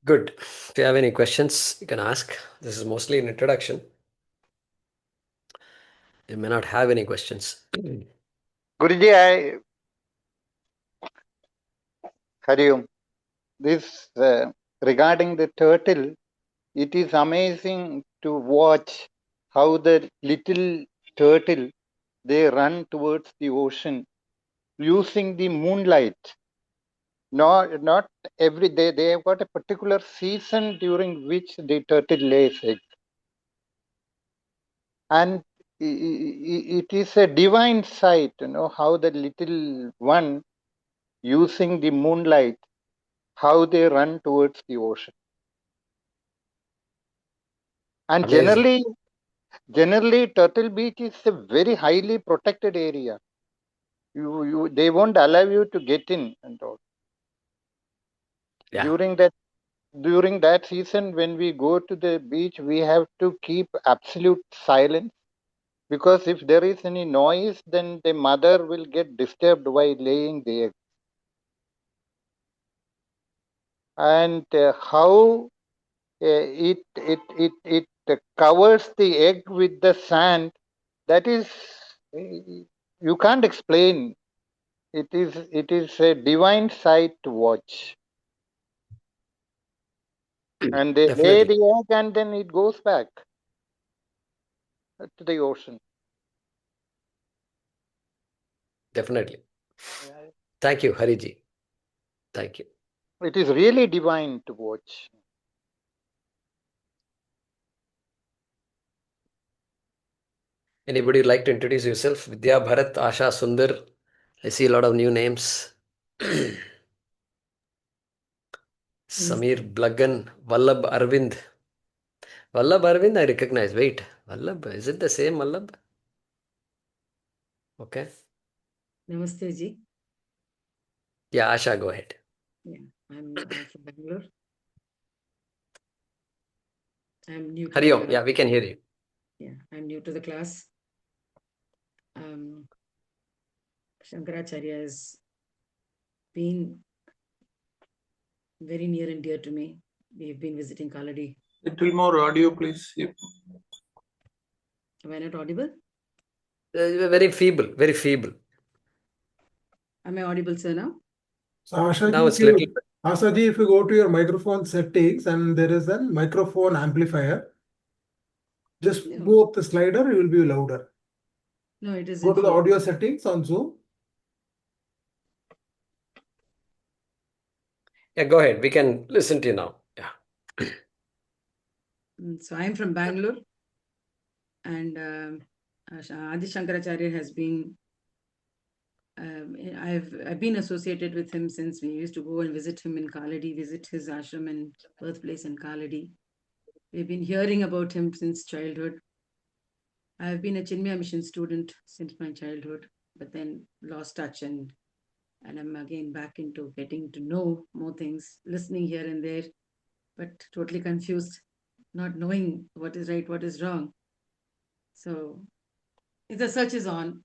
Good. If you have any questions, you can ask. This is mostly an introduction. You may not have any questions. Guruji, Hari Om. This regarding the turtle, it is amazing to watch how the little turtle they run towards the ocean using the moonlight. Not every day. They have got a particular season during which the turtle lays eggs, and it is a divine sight. How the little one using the moonlight, how they run towards the ocean. And Amazing. generally, Turtle Beach is a very highly protected area. They won't allow you to get in and all. Yeah, During that season, when we go to the beach, we have to keep absolute silence, because if there is any noise, then the mother will get disturbed while laying the egg. And how it covers the egg with the sand, that is, you can't explain. It is a divine sight to watch. And they lay definitely. the egg and then it goes back to the ocean. Definitely. Thank you, Hariji. Thank you. It is really divine to watch. Anybody would like to introduce yourself? Vidya, Bharat, Asha, Sundar. I see a lot of new names. Yes. Samir, Blaggan, Vallabh, Arvind. Vallabh, Arvind, I recognize. Wait, Vallabh, is it the same Vallabh? Okay. Namaste ji. Yeah, Asha, go ahead. Yeah, I'm from Bangalore. I'm new to Hari Om. the Yeah, we can hear you. I'm new to the class. Shankaracharya has been very near and dear to me. We've been visiting Kaladi. Little more audio, please. Am I not audible? Very feeble, very feeble. Am I audible, sir, now? So Now it's little. Ashaji, if you go to your microphone settings and there is a microphone amplifier, just move up the slider, you will be louder. No, it is Go to the audio settings on Zoom. Yeah, go ahead. We can listen to you now. Yeah. So I'm from Bangalore, and Adi Shankaracharya has been. I've been associated with him since we used to go and visit him in Kaladi, visit his ashram and birthplace in Kaladi. We've been hearing about him since childhood. I've been a Chinmaya Mission student since my childhood, but then lost touch, and I'm again back into getting to know more things, listening here and there, but totally confused, not knowing what is right, what is wrong. So the search is on.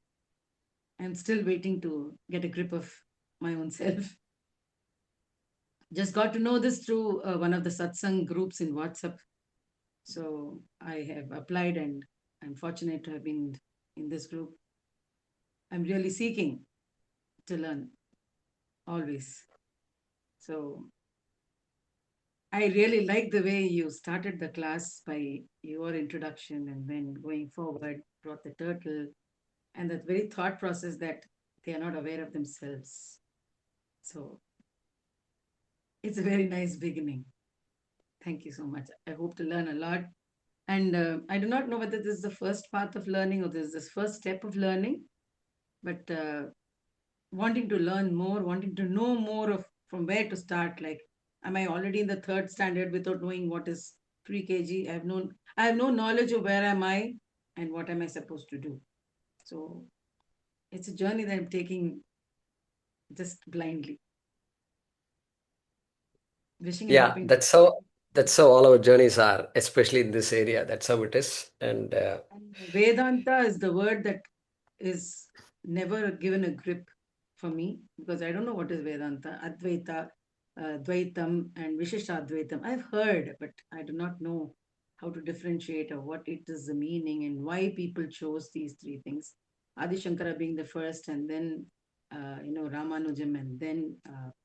I'm still waiting to get a grip of my own self. Just got to know this through one of the satsang groups in WhatsApp. So I have applied, and I'm fortunate to have been in this group. I'm really seeking to learn always. So I really like the way you started the class by your introduction, and then going forward brought the turtle and that very thought process that they are not aware of themselves. So it's a very nice beginning. Thank you so much. I hope to learn a lot. And I do not know whether this is the first path of learning or this is the first step of learning, but wanting to learn more, wanting to know more of from where to start. Like, am I already in the third standard without knowing what is pre-KG? I have no knowledge of where am I and what am I supposed to do. So it's a journey that I'm taking just blindly. Wishing and Yeah, hoping. that's how all our journeys are, especially in this area. That's how it is. And Vedanta is the word that is never given a grip for me, because I don't know what is Vedanta. Advaita, Dvaitam and Vishishadvaitam. I've heard, but I do not know how to differentiate or what it is the meaning and why people chose these three things. Adi Shankara being the first, and then Ramanujam, and then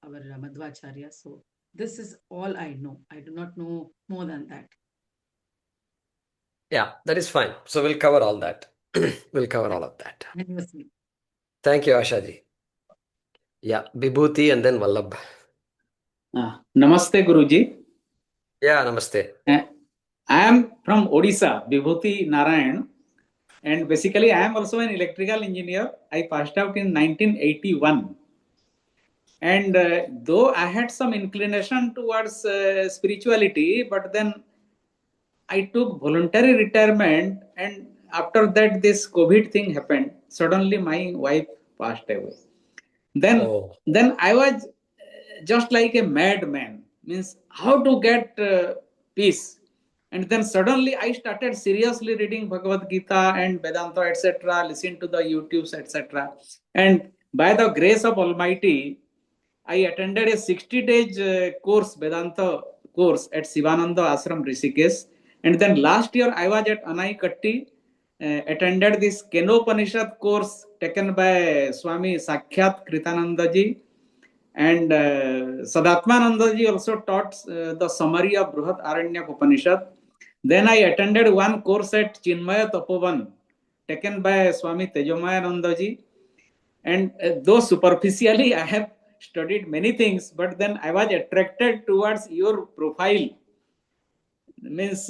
our Madhvacharya. So this is all I know. I do not know more than that. Yeah, that is fine. So we'll cover all that. We'll cover all of that. Thank you, Ashaji. Yeah, Vibhuti and then Vallabh. Namaste, Guruji. Yeah, namaste. I am from Odisha, Vibhuti Narayan, and basically I am also an electrical engineer. I passed out in 1981. And though I had some inclination towards spirituality, but then I took voluntary retirement, and after that, this COVID thing happened. Suddenly, my wife passed away. Then I was just like a madman. Means how to get peace. And then suddenly I started seriously reading Bhagavad Gita and Vedanta, etc., listen to the YouTubes, etc. And by the grace of Almighty, I attended a 60 days course, Vedanta course at Sivananda Ashram, Rishikesh. And then last year I was at Anai Katti, attended this Kenopanishad course taken by Swami Sakhyat Kritananda ji. And Sadatmananda ji also taught the summary of Bruhat Aranyak Upanishad. Then I attended one course at Chinmaya Tapovan taken by Swami Tejomayananda ji. And though superficially I have studied many things, but then I was attracted towards your profile. Means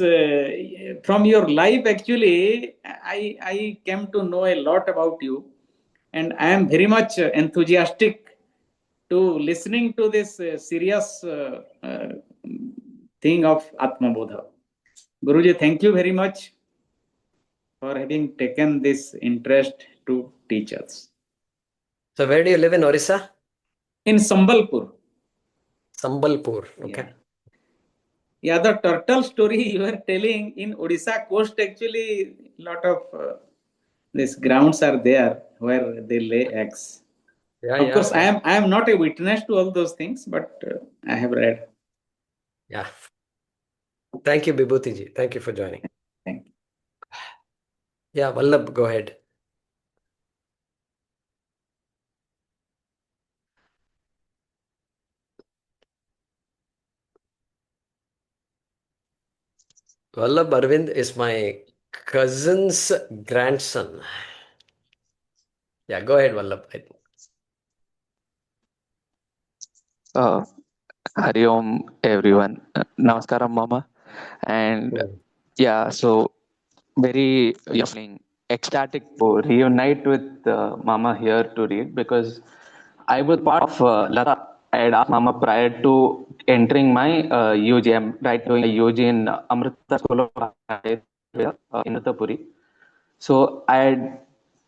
from your life, actually, I came to know a lot about you. And I am very much enthusiastic to listening to this serious thing of Atmabodha. Guruji, thank you very much for having taken this interest to teach us. So where do you live in Orissa? In Sambalpur. Sambalpur, okay. Yeah, the turtle story you are telling in Odisha coast, actually, lot of these grounds are there where they lay eggs. Of course, I am not a witness to all those things, but I have read. Yeah. Thank you, Vibhuti ji. Thank you for joining. Thank you. Yeah, Vallabh, go ahead. Vallabh Arvind is my cousin's grandson. Yeah, go ahead, Vallabh. Hari Om, everyone. Namaskaram, Mama. And yeah, so very feeling ecstatic to reunite with Mama here to read because I was part of Lata. I had asked Mama prior to entering my UG. I'm right doing a UG in Amrita School of in Uttapuri. So I had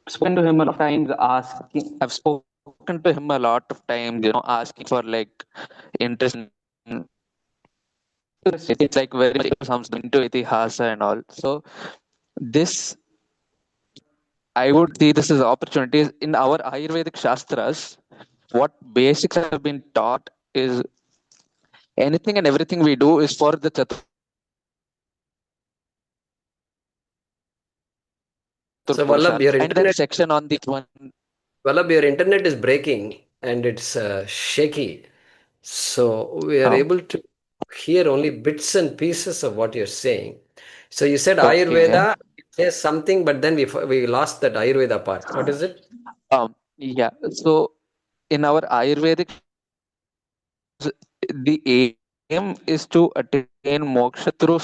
spoken to him a lot of times, I've spoken to him a lot of times, asking for like interest in it's like very much something into Itihasa and all. So this, I would see this as opportunities in our Ayurvedic Shastras. What basics have been taught is anything and everything we do is for the Chatur. So Vallabh, your internet, and then section on the one. Vallabh, your internet is breaking and it's shaky. So we are able to hear only bits and pieces of what you're saying. So you said Ayurveda says something, but then we lost that Ayurveda part. What is it? Yeah. So in our Ayurvedic, the aim is to attain moksha through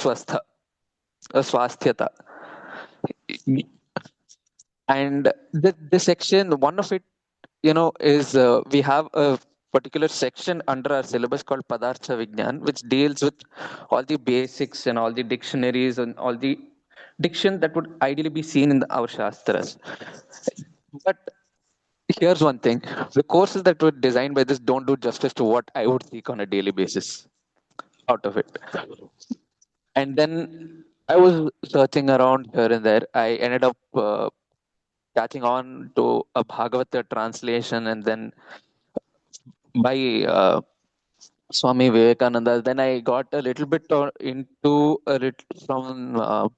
swasthyata. And this section, one of it, is we have a particular section under our syllabus called Padartha Vignan, which deals with all the basics and all the dictionaries and all the diction that would ideally be seen in our Shastras. But here's one thing. The courses that were designed by this don't do justice to what I would seek on a daily basis out of it. And then I was searching around here and there. I ended up catching on to a Bhagavata translation, and then by Swami Vivekananda. Then I got a little bit into a little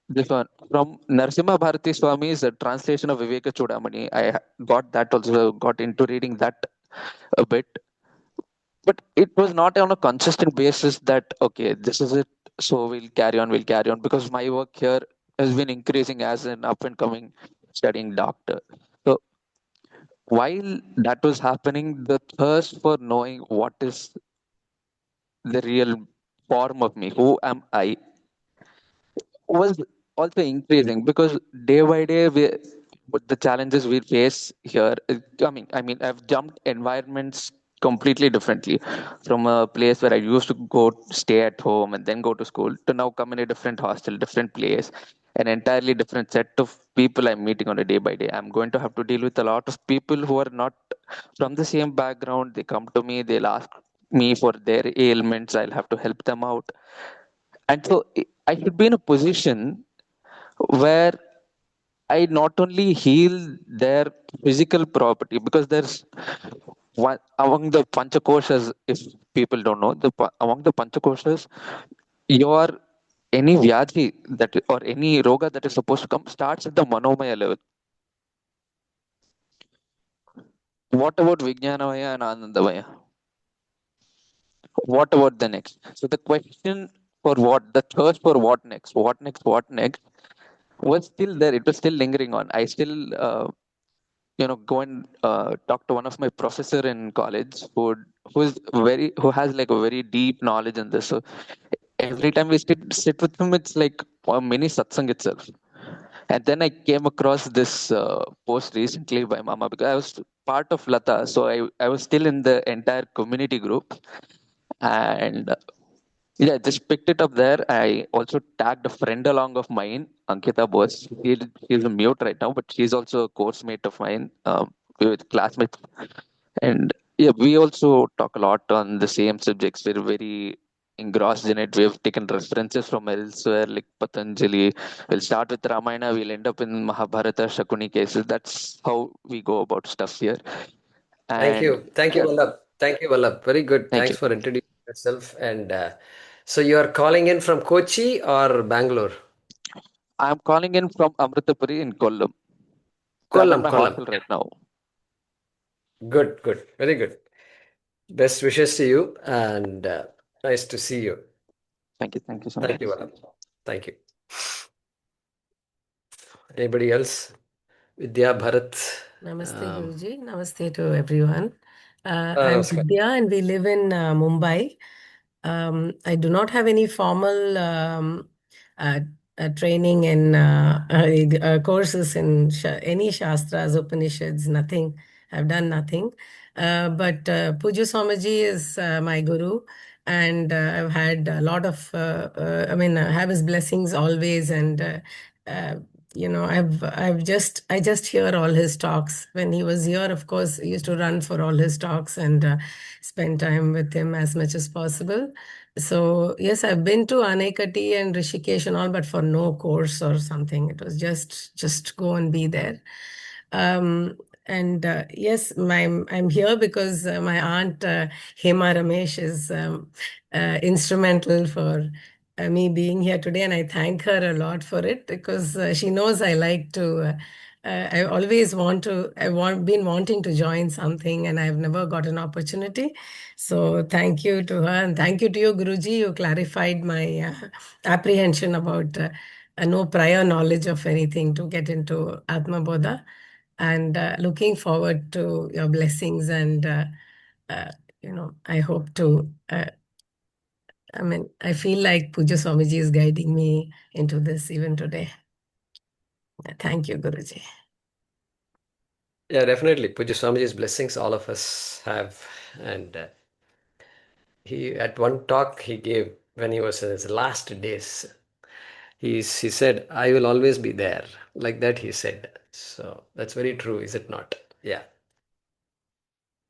this one from Narasimha Bharati Swami's translation of Viveka Chudamani. I got that also, got into reading that a bit, but it was not on a consistent basis that okay, this is it. So we'll carry on, because my work here has been increasing as an up and coming studying doctor. So while that was happening, the thirst for knowing what is the real form of me, who am I, was also increasing, because day by day with the challenges we face here, I've jumped environments completely differently, from a place where I used to go stay at home and then go to school, to now come in a different hostel, different place, an entirely different set of people I'm meeting on a day by day. I'm going to have to deal with a lot of people who are not from the same background. They come to me, they'll ask me for their ailments, I'll have to help them out. And so I should be in a position where I not only heal their physical property, because there's one among the panchakoshas, if people don't know, among the panchakoshas, your any vyadhi that or any roga that is supposed to come starts at the manomaya level. What about Vijnanamaya and Anandamaya? What about the next? So the question for what, the thirst for what next, what next, was still there. It was still lingering on. I still go and talk to one of my professor in college who has like a very deep knowledge in this. So every time we sit with him, it's like a mini satsang itself. And then I came across this post recently by Mama, because I was part of Lata, so I was still in the entire community group, and yeah, just picked it up there. I also tagged a friend along of mine, Ankita Bose. She's a mute right now, but she's also a course mate of mine, with classmates. And yeah, we also talk a lot on the same subjects. We're very engrossed in it. We've taken references from elsewhere, like Patanjali. We'll start with Ramayana, we'll end up in Mahabharata, Shakuni cases. That's how we go about stuff here. Thank And you. Thank you, yeah, Vallabh. Thank you, Vallabh. Very good. thank Thanks you. for introducing yourself. And so you are calling in from Kochi or Bangalore? I'm calling in from Amritapuri in Kollam. So I'm in Kollam, my Kollam. hostel right now. Good, good. Very good. Best wishes to you and nice to see you. Thank you so Thank much. you, Vallabh. Thank you. Anybody else? Vidya, Bharat. Namaste, Guruji. Namaste to everyone. I'm Namaskar. Vidya and we live in Mumbai. I do not have any formal uh, training in courses in any Shastras, Upanishads, nothing. I've done nothing. But Puja Swamiji is my guru, and I've had a lot of, I have his blessings always, and uh, I just hear all his talks. When he was here, of course, I used to run for all his talks and spend time with him as much as possible. So yes, I've been to Anekati and Rishikesh and all, but for no course or something. It was just go and be there. And yes, I'm here because my aunt Hema Ramesh is instrumental for me being here today, and I thank her a lot for it, because she knows I like to. I always been wanting to join something, and I've never got an opportunity. So thank you to her, and thank you to you, Guruji. You clarified my apprehension about no prior knowledge of anything to get into Atmabodha, and looking forward to your blessings. And uh, I hope to. I feel like Puja Swamiji is guiding me into this even today. Thank you, Guruji. Yeah, definitely. Puja Swamiji's blessings all of us have. And he, at one talk he gave when he was in his last days, he said, I will always be there. Like that he said. So that's very true, is it not? Yeah.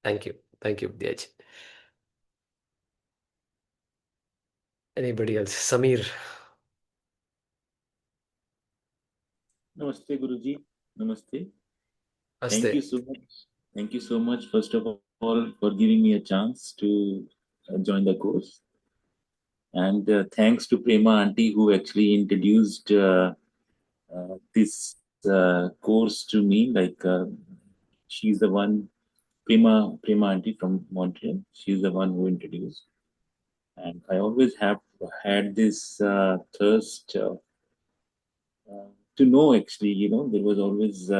Thank you. Thank you, Dhyaj. Anybody else? Samir. Namaste, Guruji. Namaste. Namaste. Thank you so much. Thank you so much, first of all, all for giving me a chance to join the course. And thanks to Prema Auntie who actually introduced this course to me. Like she's the one, Prema Auntie from Montreal. She's the one who introduced. And I always have had this thirst to know. Actually, there was always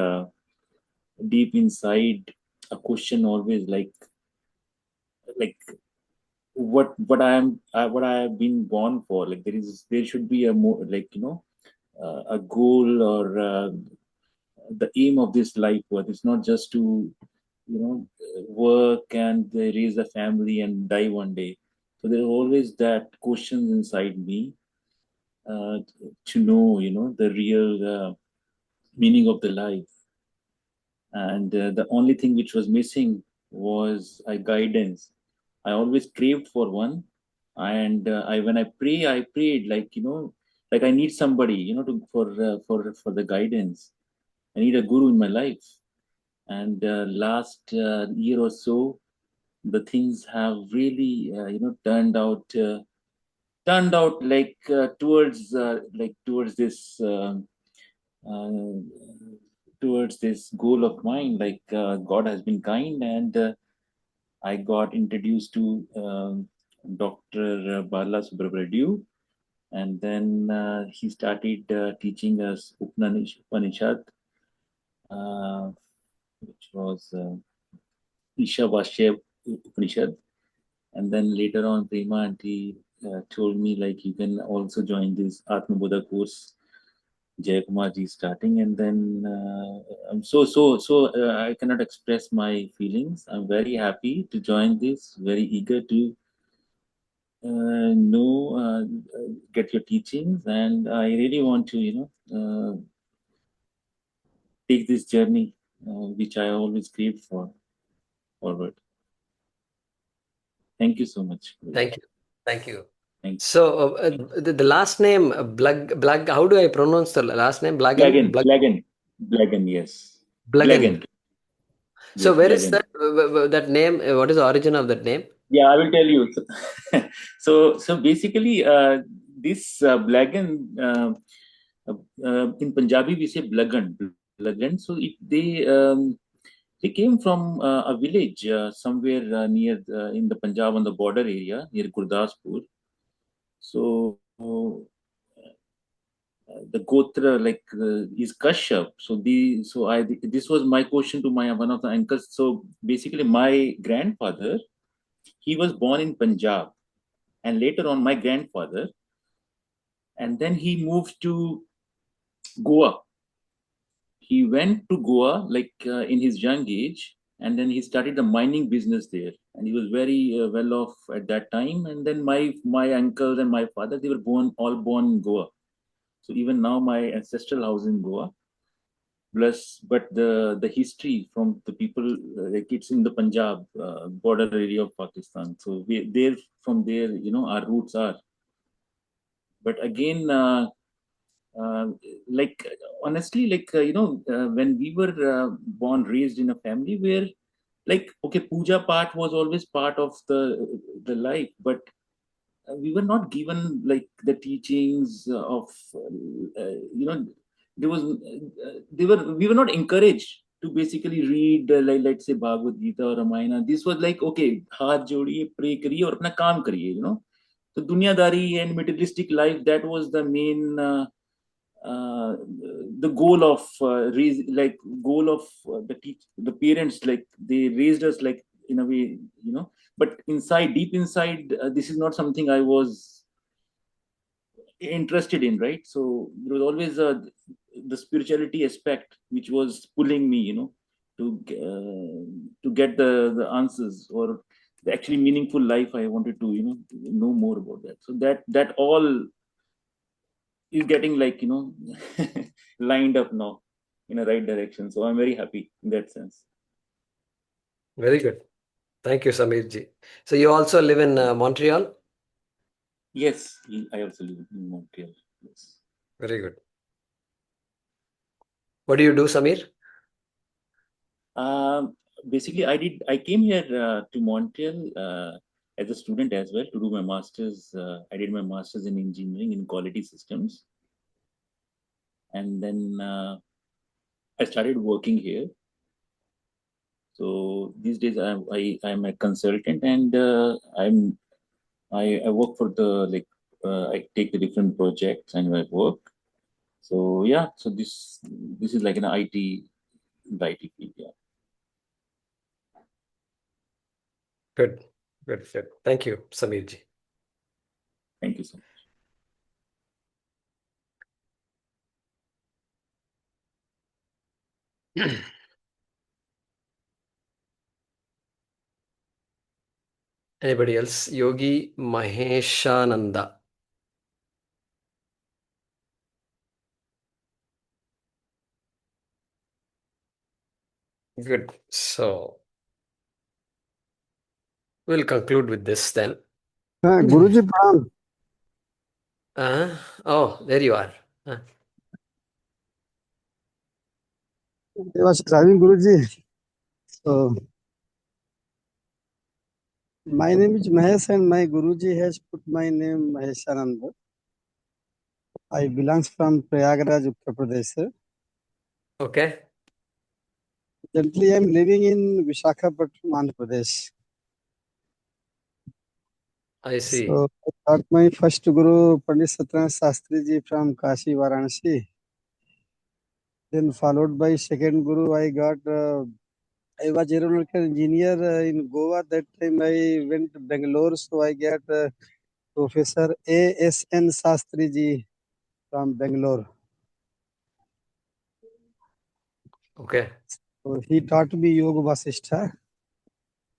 deep inside a question, always like what I have been born for. Like there should be a more a goal or the aim of this life. What it's not just to work and raise a family and die one day. So there's always that questions inside me to know the real meaning of the life. And the only thing which was missing was a guidance. I always craved for one, and when I prayed like like I need somebody for the guidance. I need a guru in my life. And last year or so, the things have really turned out towards this. Uh, Towards this goal of mine. Like God has been kind, and I got introduced to Dr. Bala Subrahmanyam, and then he started teaching us Upanishad, which was Ishavasya Upanishad. And then later on, Prema Auntie told me like you can also join this Atmabodha course Jayakumar ji starting, and then I'm I cannot express my feelings. I'm very happy to join this, very eager to get your teachings, and I really want to take this journey which I always craved for forward. Thank you so much. Thank you. Thank you. Thank you. So the last name, Blag, how do I pronounce the last name? Blagan? Blagan, yes. Blagan. So Yes, where is Blagan. that name? What is the origin of that name? Yeah, I will tell you. So basically, this Blagan, in Punjabi we say Blagan. So they came from a village somewhere near in the Punjab on the border area near Gurdaspur. So the Gotra is Kashyap. This was my question to my one of the uncles. So basically, my grandfather, he was born in Punjab, and later on my grandfather, and then he moved to Goa. He went to Goa in his young age, and then he started the mining business there, and he was very well off at that time. And then my uncles and my father, they were all born in Goa. So even now my ancestral house in Goa. Plus, but the history from the people, like it's in the Punjab border area of Pakistan. So there, from there, our roots are. But again, uh, like honestly, when we were born, raised in a family where, like, okay, puja part was always part of the life, but we were not given like the teachings of there was they were we were not encouraged to basically read like, let's say, Bhagavad Gita or Ramayana. This was like, okay, haath jodiye, pray kariye aur apna kaam kariye, so dunyadari and materialistic life, that was the main uh, the goal of goal of the parents, like they raised us like in a way, but inside, deep inside, this is not something I was interested in, right? So there was always the spirituality aspect which was pulling me, to get the answers or the actually meaningful life. I wanted to know more about that. So that all is getting lined up now in a right direction. So I'm very happy in that sense. Very good. Thank you, Samir ji. So you also live in Montreal? Yes, I also live in Montreal. Yes. Very good. What do you do, Samir? basically, I came here to Montreal as a student as well to do my master's. I did my master's in engineering in quality systems. And then I started working here. So these days I'm a consultant, and I work for the I take the different projects and I work. So yeah, so this is like an IT field. Yeah. Good, good, good. Thank you, Samirji. Thank you so much. Anybody else? Yogi Maheshananda. Good. So we'll conclude with this then. Guruji Pranam. Oh, there you are. I was driving Guruji. So my name is Mahesh and my Guruji has put my name Maheshananda. I belongs from Prayagraj, Uttar Pradesh. Okay. Currently, I am living in Visakhapatnam, Andhra Pradesh. I see. So I got my first Guru, Pandit Satyanath Shastri ji from Kashi, Varanasi. Then followed by second Guru, I was aeronautical engineer in Goa. That time I went to Bangalore, so I got Professor A.S.N. Shastri ji from Bangalore. Okay. So he taught me Yoga Vasishtha.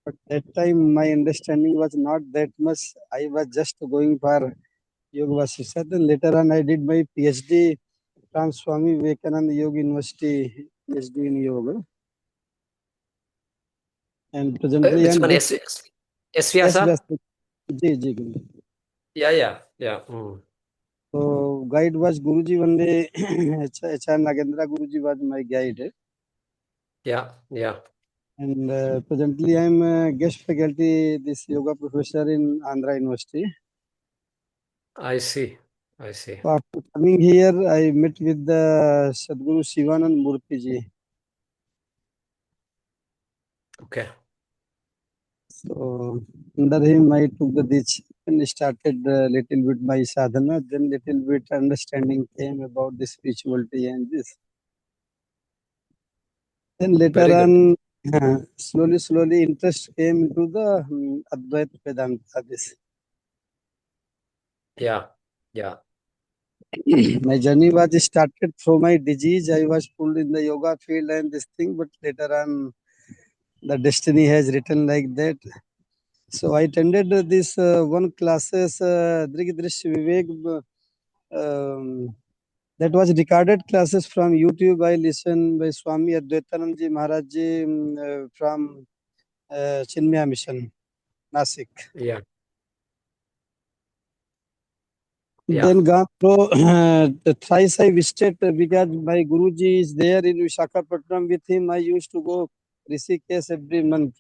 But that time my understanding was not that much. I was just going for Yoga Vasishtha. Then later on I did my PhD from Swami Vivekananda Yoga University, PhD in Yoga. And presently Which I'm one? guest. S. Yes, Vyasa? Ji. Yeah. So guide was Guruji one day. H.R. Nagendra Guruji was my guide. Yeah. And presently I'm a guest faculty, this yoga professor in Andhra University. I see. So after coming here, I met with the Sadguru Shivanand Murthy ji. Okay. So under him, I took the ditch and started a little bit my sadhana. Then little bit understanding came about the spirituality and this. Then later Very good. on, slowly interest came into the Advaita Vedanta. This. Yeah. My journey was started through my disease. I was pulled in the yoga field and this thing, but later on, the destiny has written like that. So I attended this one classes, Drigdrish Vivek, that was recorded classes from YouTube. I listened by Swami Advaitanand Ji Maharaj Ji from Chinmaya Mission, Nasik. Yeah. Then gone through thrice I visited because my Guruji is there in Visakhapatnam. With him, I used to go Rishikesh every month,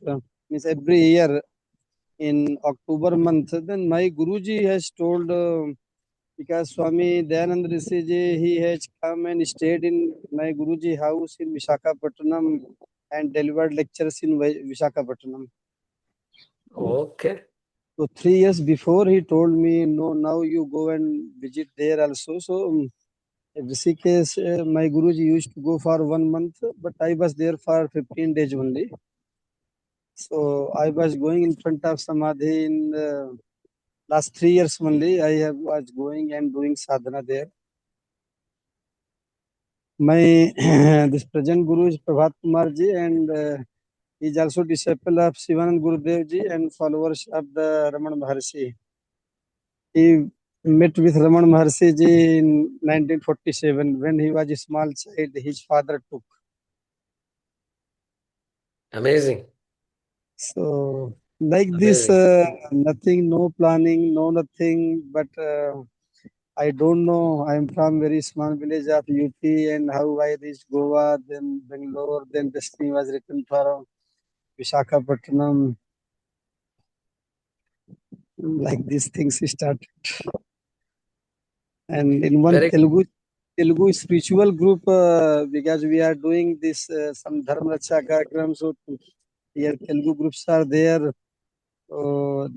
means every year in October month. Then my Guruji has told, because Swami Dayanand Rishi ji, he has come and stayed in my Guruji house in Visakhapatnam and delivered lectures in Visakhapatnam. Okay. So 3 years before, he told me, no, now you go and visit there also. So Rishikesh, my Guruji used to go for 1 month, but I was there for 15 days only. So I was going in front of Samadhi in last 3 years only. Was going and doing sadhana there. My this present Guru is Prabhat Kumar ji, and he is also disciple of Shivanand Gurudev ji and followers of the Ramana Maharshi. He met with Ramana Maharshi ji in 1947 when he was a small child. His father took. Amazing. So like this, Amazing. nothing, no planning, no nothing. But I don't know. I'm from very small village of UP, and how I reached Goa, then Bangalore, then destiny was written for Visakhapatnam, like these things started. And in one Telugu spiritual group, because we are doing this some Dharma Raksha Karyakram, so here Telugu groups are there.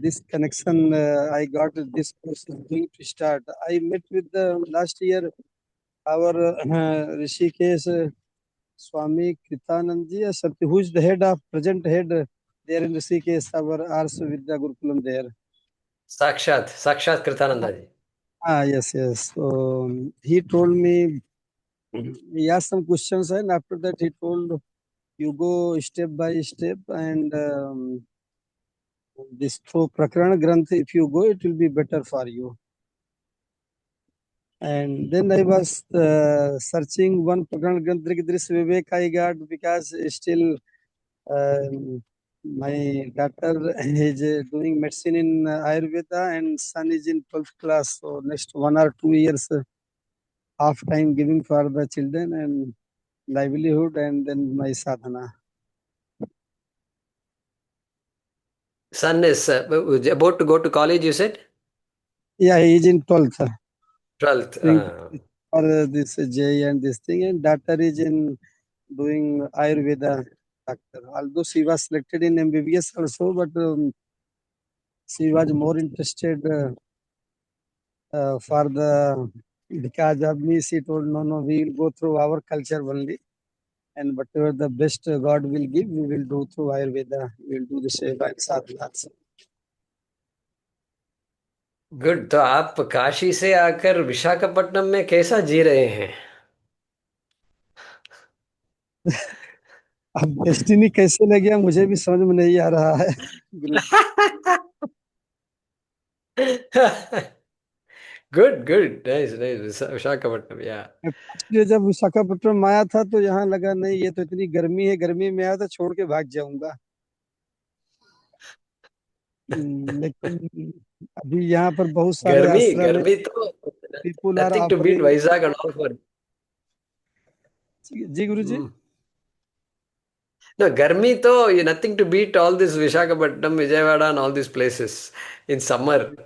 This connection I got, this course is going to start. I met with last year our Rishikesh Swami Kritanandji, who is the present head there in Rishikesh, our Ars Vidya Gurukulam there. Sakshat Kritananda ji. Yes. So he told me, he asked some questions, and after that he told, you go step by step, and this through Prakarana Granth, if you go, it will be better for you. And then I was searching one Prakarana Granth, Dris Vivek I got, because still my daughter is doing medicine in Ayurveda, and son is in 12th class. So next 1 or 2 years, half time giving for the children and livelihood, and then my sadhana. Son is about to go to college, you said? Yeah, he is in 12th. 12th. For this J and this thing, and daughter is in doing Ayurveda doctor. Although she was selected in MBBS also, but she was more interested for the, because of me, she told, no, we will go through our culture only. And whatever the best God will give, we will do through Ayurveda. We will do the Seva and Sadhana. Good. तो आप काशी से आकर विशाखापट्टनम में कैसा जी रहे हैं? अब destiny कैसे लग गया मुझे भी समझ में नहीं आ रहा है गुरु गुड नाइस विशाखापट्टनम या। जी। जब विशाखापट्टनम आया था तो यहाँ लगा नहीं, ये तो इतनी गर्मी है, गर्मी में आया तो छोड़ के भाग जाऊंगा। लेकिन अभी यहाँ पर बहुत सारे आश्रम है। गर्मी तो people are nothing to beat offering. Vizag and all for. जी गुरु जी। No, गर्मी तो nothing to beat all this Visakhapatnam, Vijayawada and all these places in summer.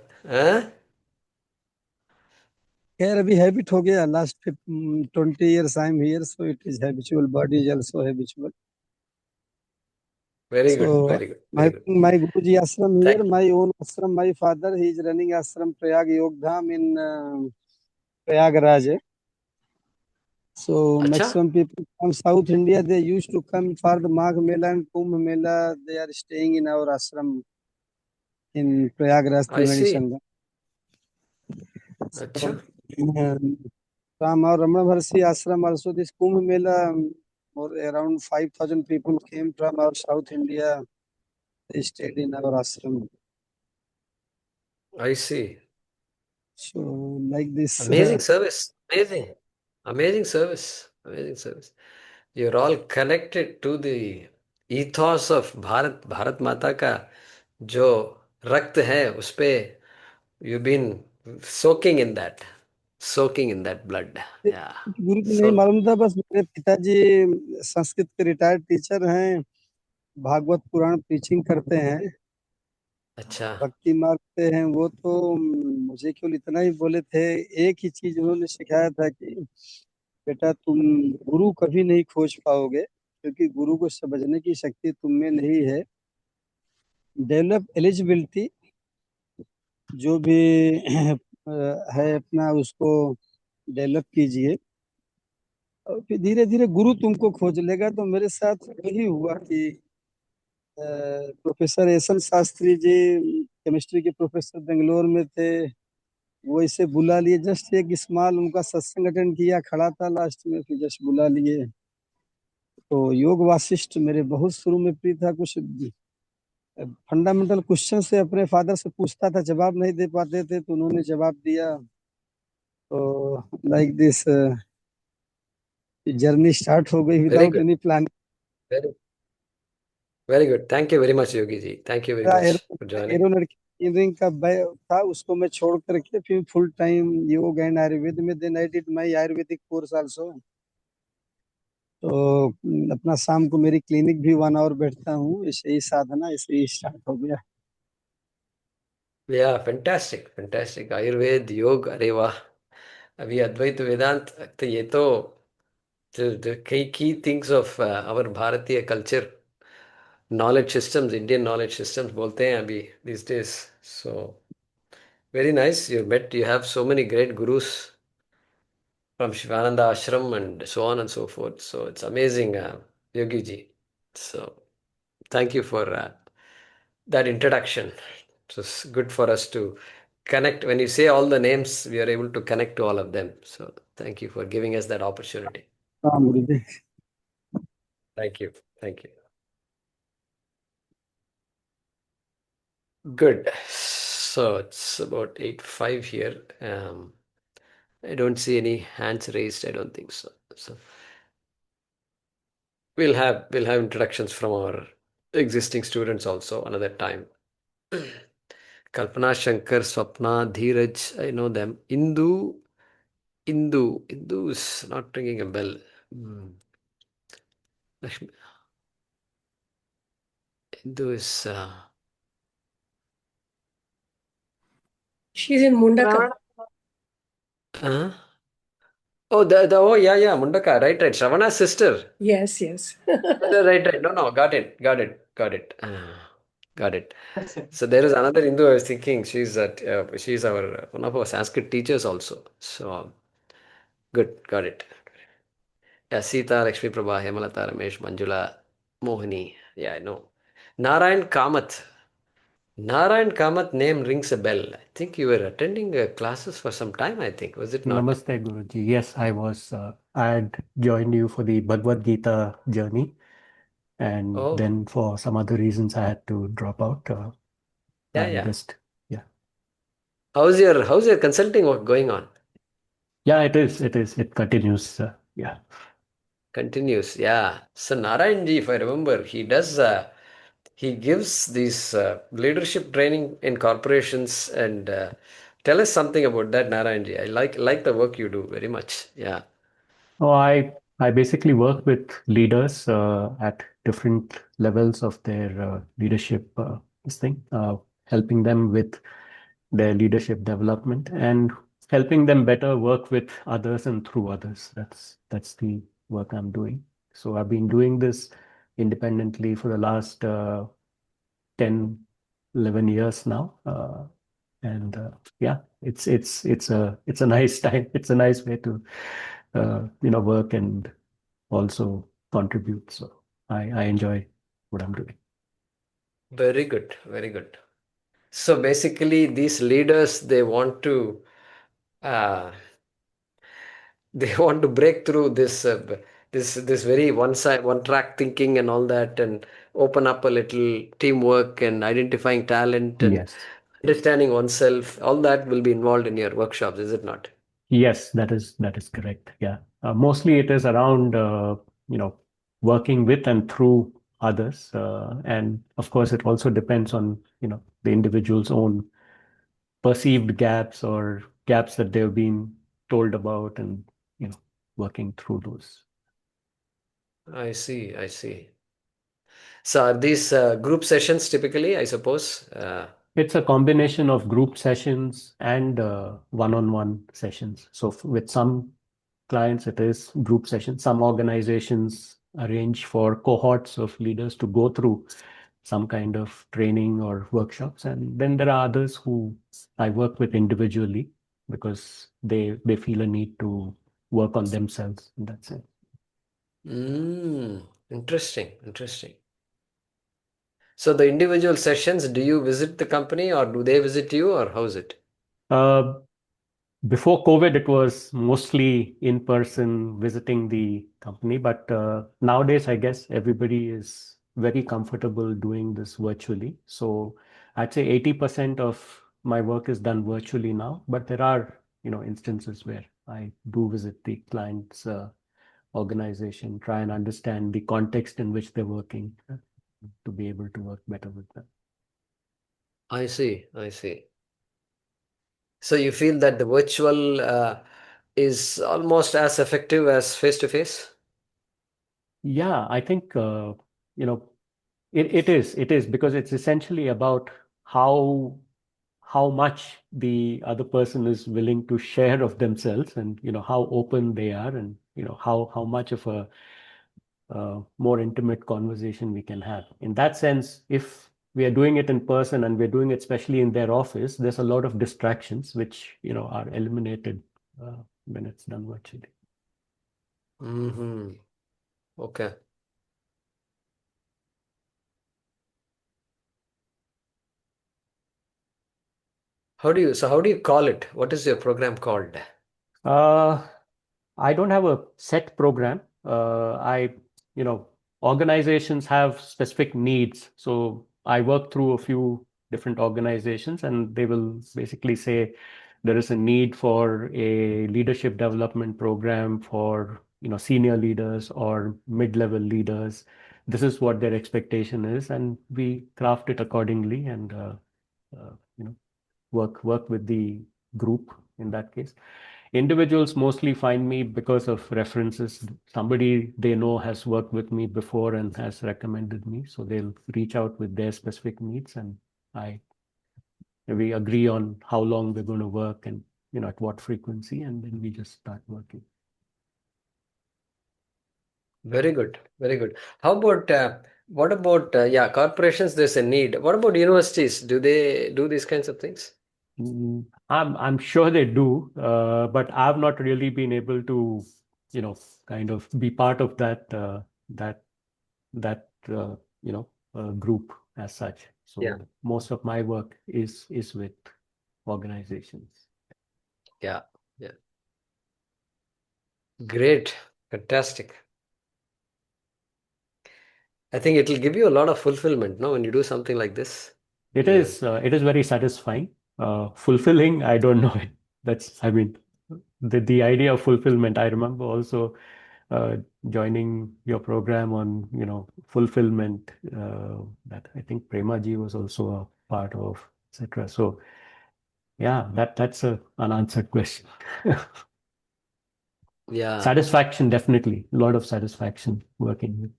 खैर अभी हैबिट हो गया, last 20 years I am here, so it is habitual. Body is also habitual. Very good. My Guruji ashram here, my own ashram, my father, he is running ashram Prayag Yog Dham in Prayagraj. So maximum people from South India, they used to come for the Magh Mela and Kumbh Mela. They are staying in our ashram in Prayagraj, Triveni Sangam. From our Ramana Maharshi ashram also, this Kumbh Mela, or around 5,000 people came from our South India. They stayed in our ashram. I see. So like this. Amazing service. Amazing service. You're all connected to the ethos of Bharat माता का जो रक्त है उस पे you've been soaking in that blood. Yeah. गुरु जी नहीं मालूम था, बस मेरे पिताजी संस्कृत के रिटायर्ड टीचर हैं, भागवत पुराण प्रीचिंग करते हैं। अच्छा। भक्ति मार्ग पे हैं वो, तो मुझे केवल इतना ही बोले थे, एक ही चीज उन्होंने सिखाया था कि बेटा तुम गुरु कभी नहीं खोज पाओगे, क्योंकि गुरु को समझने की शक्ति तुम में नहीं है। डेवलप एलिजिबिलिटी जो भी है अपना, उसको डेवलप कीजिए, और फिर धीरे धीरे गुरु तुमको खोज लेगा। तो मेरे साथ वही हुआ कि professor SN. Shastri ji, chemistry के प्रोफेसर बेंगलोर में थे, वो इसे बुला लिए। जस्ट एक स्मॉल उनका सत्संग अटेंड किया, खड़ा था लास्ट में, फिर जस्ट बुला लिए। तो योग वासिष्ठ मेरे बहुत शुरू में प्रिय था। कुछ फंडामेंटल क्वेश्चन से अपने फादर से पूछता था, जवाब नहीं दे पाते थे, तो उन्होंने जवाब दिया। तो लाइक दिस जर्नी स्टार्ट हो गई without any planning. Very good. Thank you very much Yogi ji. Thank you very much for joining. Engineering का था, उसको मैं छोड़ करके फिर full time yoga and Ayurveda में, then I did my Ayurvedic course also. तो अपना शाम को मेरी क्लिनिक भी 1 आवर बैठता हूँ, ऐसे ही साधना ऐसे ही स्टार्ट हो गया। Yeah, fantastic, fantastic. Ayurved, yoga, अरे वाह। अभी अद्वैत वेदांत तो ये तो the key things of our भारतीय culture, knowledge systems, Indian knowledge systems बोलते हैं अभी these days. So very nice. You have so many great gurus from Shivananda Ashram and so on and so forth. So it's amazing, Yogi ji. So thank you for that introduction. It's good for us to connect. When you say all the names, we are able to connect to all of them. So thank you for giving us that opportunity. हाँ गुरुजी। Thank you. Thank you. Good. So it's about 8:05 here. I don't see any hands raised. I don't think so. So we'll have introductions from our existing students also another time. Kalpana, Shankar, Swapna, Dheeraj, I know them. Indu is not ringing a bell. Hmm. Lakshmi, Indu is. She's in Mundaka. Huh? Oh, yeah, Mundaka, right. Shravana's sister. Yes, yes. Right. No, got it. Got it. So there is another Hindu I was thinking. She's our one of our Sanskrit teachers also. So good, got it. Yeah, Sita, Lakshmi Prabha, Hemalata, Ramesh, Manjula, Mohini. Yeah, I know. Narayan Kamath. Narayan Kamath name rings a bell. I think you were attending classes for some time, I think. Was it not? Namaste, Guruji. Yes, I was. I had joined you for the Bhagavad Gita journey, and Oh, then for some other reasons, I had to drop out. I'm yeah. just, yeah. How's your consulting work going on? Yeah, it is. It is. It continues. Yeah. Continues, yeah. So Narayanji, if I remember, he gives these leadership training in corporations and tell us something about that, Narayanji. I like the work you do very much. Yeah. Oh, I basically work with leaders at different levels of their leadership. This thing, helping them with their leadership development and helping them better work with others and through others. That's the work I'm doing. So I've been doing this independently for the last 10, 11 years now. And yeah, it's a nice time. It's a nice way to work and also contribute. So I enjoy what I'm doing. Very good, very good. So basically, these leaders uh, they want to break through this very one track thinking and all that, and open up a little teamwork and identifying talent and Yes. understanding oneself. All that will be involved in your workshops, is it not? Yes, that is correct. Yeah. Mostly it is around working with and through others. And of course it also depends on, the individual's own perceived gaps or gaps that they've been told about and, working through those. I see. So are these group sessions typically, I suppose? It's a combination of group sessions and one-on-one sessions. So with some clients, it is group sessions. Some organizations arrange for cohorts of leaders to go through some kind of training or workshops. And then there are others who I work with individually because they feel a need to work on themselves. And that's it. Interesting. So the individual sessions, do you visit the company or do they visit you, or how is it? Uh, Before COVID, it was mostly in person visiting the company, but nowadays, I guess everybody is very comfortable doing this virtually. So I'd say 80% of my work is done virtually now, but there are, instances where I do visit the client's organization, try and understand the context in which they're working to be able to work better with them. I see. So you feel that the virtual is almost as effective as face to face? Yeah, I think it is because it's essentially about how much the other person is willing to share of themselves, and how open they are, and how much of a more intimate conversation we can have. In that sense, if we are doing it in person and we're doing it especially in their office, there's a lot of distractions which are eliminated when it's done virtually. Mm-hmm. Okay. How do you call it? What is your program called? I don't have a set program. Organizations have specific needs. So I work through a few different organizations, and they will basically say there is a need for a leadership development program for, senior leaders or mid-level leaders. This is what their expectation is, and we craft it accordingly, and uh, you know, work with the group in that case. Individuals mostly find me because of references. Somebody they know has worked with me before and has recommended me. So they'll reach out with their specific needs, and we agree on how long we're going to work, and at what frequency, and then we just start working. Very good. Very good. How about what about corporations? There's a need. What about universities? Do they do these kinds of things? I'm sure they do, but I've not really been able to, kind of be part of that group as such. So Yeah. most of my work is with organizations. Yeah. Yeah. Great. Fantastic. I think it'll give you a lot of fulfillment, no, when you do something like this. It Yeah. is very satisfying. Fulfilling, I don't know. I mean, the idea of fulfillment. I remember also uh, joining your program on, fulfillment, that I think Premaji was also a part of, etc. So yeah, that's a unanswered question. Yeah. Satisfaction, definitely. A lot of satisfaction working with.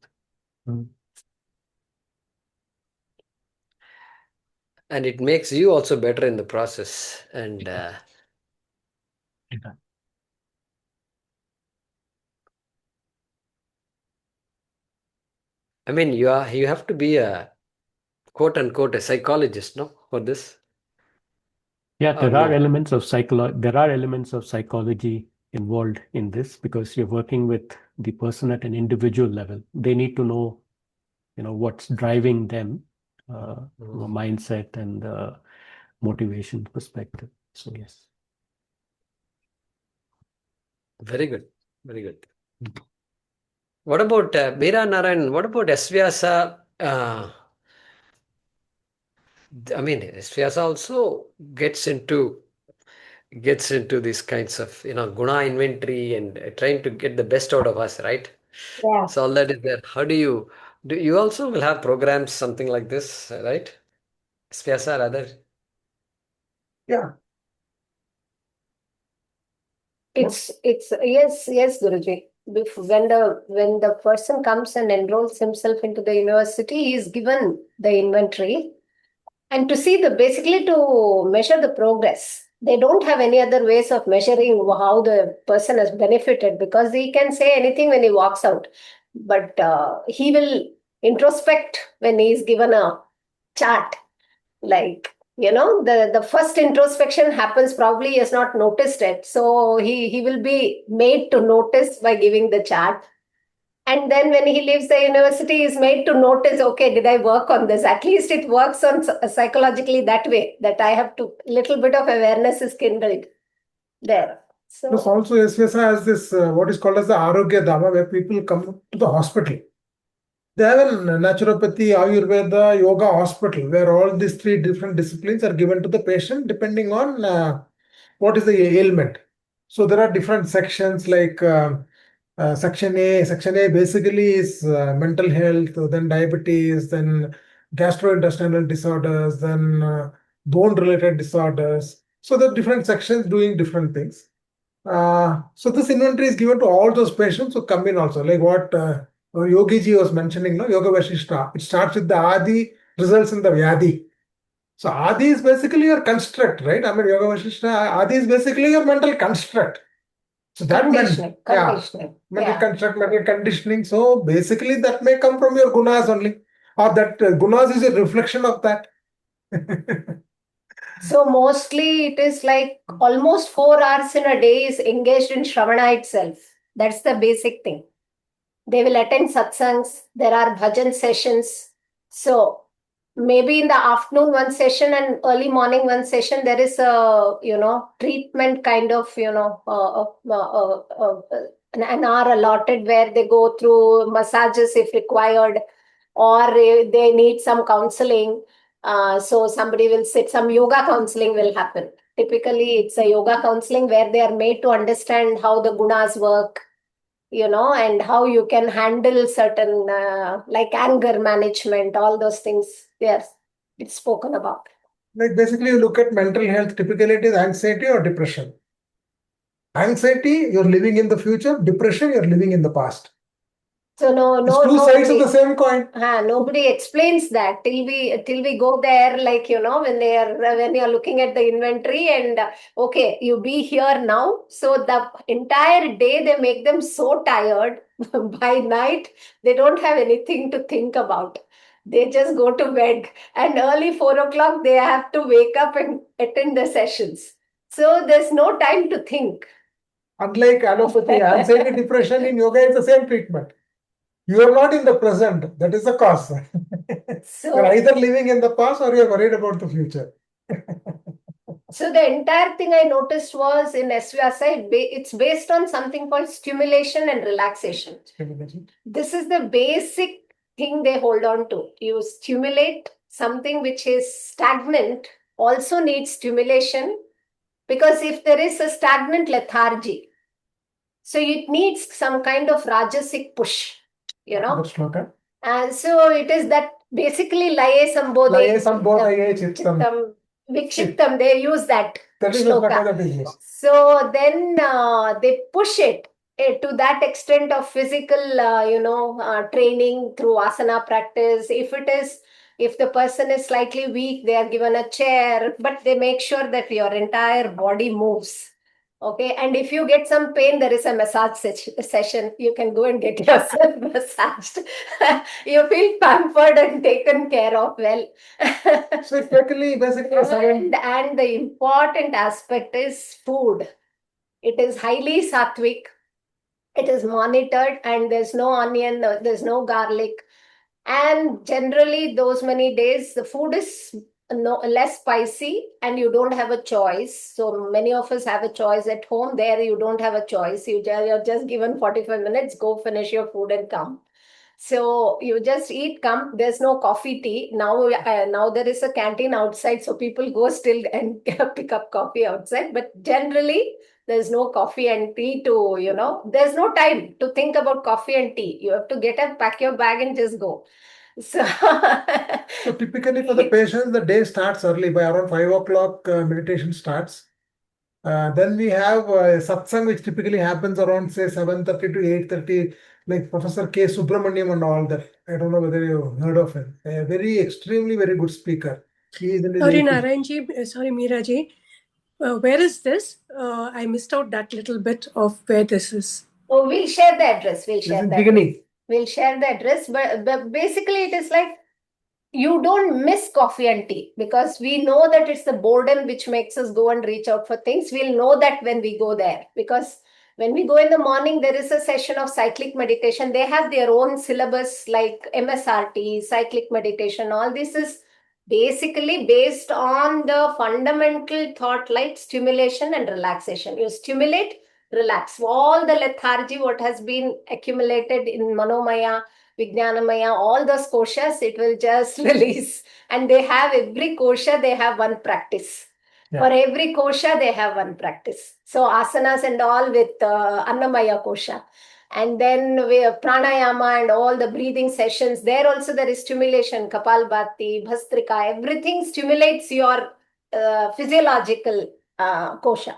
And it makes you also better in the process. And I mean, you have to be a quote unquote a psychologist, no, for this. Yeah, Or no? there are elements of psychology involved in this, because you're working with the person at an individual level. They need to know, what's driving them, from a mindset and motivation perspective. So yes. Very good. Very good. What about Meera Narayan? What about Svyasa? I mean, Svyasa also gets into these kinds of guna inventory and trying to get the best out of us, right? Yeah. So all that is there. How do you also will have programs something like this, right? Svyasa rather. Yeah. It's yes, Guruji. When the person comes and enrolls himself into the university, he is given the inventory, and to see the basically to measure the progress. They don't have any other ways of measuring how the person has benefited, because he can say anything when he walks out, but he will introspect when he is given a chart. Like, the first introspection happens, probably he has not noticed it, so he will be made to notice by giving the chart. And then when he leaves the university, he is made to notice, okay, did I work on this? At least it works on psychologically that way, that I have to, little bit of awareness is kindled there. Plus So also SVSA has this what is called as the Arogya Dhama, where people come to the hospital. They have a naturopathy, Ayurveda, yoga hospital, where all these three different disciplines are given to the patient depending on what is the ailment. So there are different sections like section A. Section A basically is mental health, then diabetes, then gastrointestinal disorders, then bone-related disorders. So there are different sections doing different things. So this inventory is given to all those patients who come in also, like what Yogi Ji was mentioning, no, Yoga Vashishta. It starts with the Adi, results in the Vyadi. So Adi is basically your construct, right? I mean, Yoga Vashishta, Adi is basically your mental construct. So that Conditioning. mental construct, mental conditioning. So basically that may come from your gunas only. Or that gunas is a reflection of that. So mostly it is like almost 4 hours in a day is engaged in Shravana itself. That's the basic thing. They will attend satsangs. There are bhajan sessions. So maybe in the afternoon one session and early morning one session, there is a, treatment kind of, an hour allotted where they go through massages if required, or they need some counseling. So somebody will sit, some yoga counseling will happen. Typically, it's a yoga counseling where they are made to understand how the gunas work, and how you can handle certain, like anger management, all those things. Yes, it's spoken about. Like basically, you look at mental health, typically it is anxiety or depression. Anxiety, you're living in the future. Depression, you're living in the past. So it's two sides of the same coin. Nobody explains that till we go there, like, when you're looking at the inventory and okay, you be here now. So the entire day they make them so tired. By night they don't have anything to think about. They just go to bed, and early 4 o'clock they have to wake up and attend the sessions. So there's no time to think. Unlike allopathy, anxiety, depression in yoga, it's the same treatment. You are not in the present. That is the cause. So you're either living in the past or you're worried about the future. So the entire thing I noticed was in Svyasa, it's based on something called stimulation and relaxation. This is the basic thing they hold on to. You stimulate something which is stagnant, also needs stimulation, because if there is a stagnant lethargy, so it needs some kind of rajasic push, And so it is that basically laye sambodhe chittam vikshiptam, they use that shloka. So then they push it to that extent of physical, training through asana practice. If the person is slightly weak, they are given a chair, but they make sure that your entire body moves. Okay, and if you get some pain, there is a massage session. You can go and get yourself massaged. You feel pampered and taken care of well. So basically, and the important aspect is food. It is highly sattvic. It is monitored, and there's no onion, there's no garlic. And generally, those many days, the food is less spicy, and you don't have a choice. So many of us have a choice at home. There, you don't have a choice. You're just given 45 minutes, go finish your food and come. So you just eat, come. There's no coffee, tea. Now there is a canteen outside, so people go still and pick up coffee outside. But generally, there's no coffee and tea to, there's no time to think about coffee and tea. You have to get up, pack your bag and just go. So, so typically for the patients, the day starts early. By around 5 o'clock, meditation starts. Then we have satsang, which typically happens around, say, 7:30 to 8:30, like Professor K. Subramaniam and all that. I don't know whether you've heard of him. A extremely very good speaker. He is in his Sorry, Narayanji. Sorry, Meeraji. Where is this? I missed out that little bit of where this is. Oh, we'll share the address. We'll share the address. But basically, it is like you don't miss coffee and tea, because we know that it's the boredom which makes us go and reach out for things. We'll know that when we go there, because when we go in the morning, there is a session of cyclic meditation. They have their own syllabus like MSRT, cyclic meditation. All this is basically based on the fundamental thought like stimulation and relaxation. You stimulate, relax. All the lethargy, what has been accumulated in Manomaya, Vijnanamaya, all those koshas, it will just release. And they have every kosha, they have one practice. Yeah. For every kosha, they have one practice. So asanas and all with Annamaya kosha. And then we have pranayama and all the breathing sessions. There also there is stimulation, Kapalbhati, Bhastrika, everything stimulates your physiological kosha.